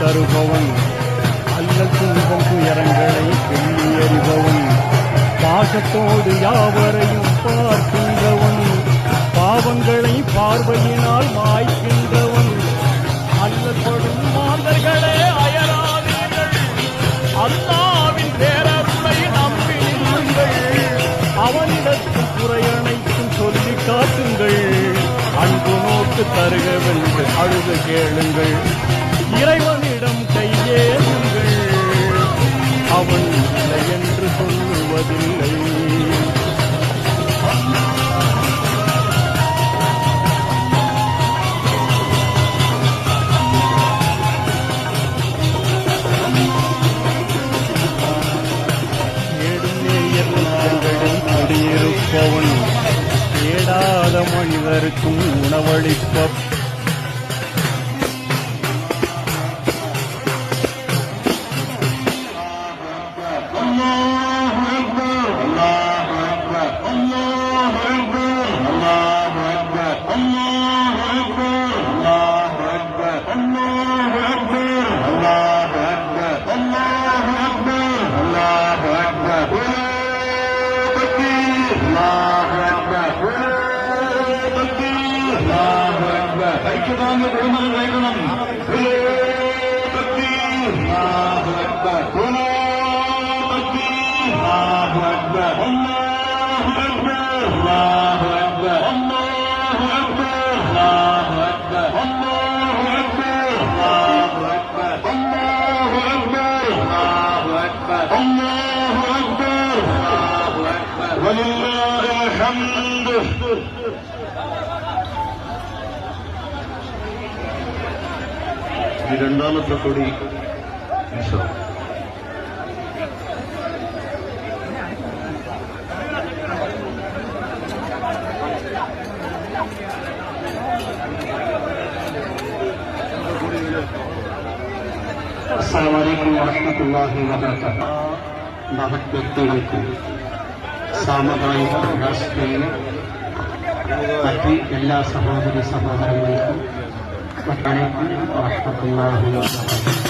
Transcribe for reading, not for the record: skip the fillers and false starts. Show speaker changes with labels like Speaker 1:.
Speaker 1: தருபவன், அல்ல துன்பம் துயரங்களை வெள்ளி அறிபவன், பாசத்தோடு யாவரையும் பார்க்கின்றவன், பாவங்களை பார்வையினால் மாய்க்கின்றவன், அல்லப்படும் மாந்தர்களே அயராதீர்கள், அல்லாவின் பேரருளை நம்பினீர்கள், அவனிடத்தில் குறையனைத்தும் சொல்லி காட்டுங்கள், அன்பு நோக்கு தருகவென்று அழுது கேளுங்கள், இறைவனிடம் கையேறுங்கள், அவன் இல்லை என்று சொல்லுவதில்லை. குடியிருப்பவன் தேடாத மனிதருக்கும் உணவளிப்ப
Speaker 2: രണ്ടാമത്തെ കൊടി അസ്സലാമു വറഹ്മത്തുള്ളാഹി വബറകാതുഹു. മഹത് വ്യക്തികൾക്കും സാമുദായിക രാഷ്ട്രീയ മറ്റ് എല്ലാ സഹോദരി സഹോദരങ്ങൾക്കും വലൈക്കും വറഹ്മത്തുള്ളാഹി വബറകാതുഹു.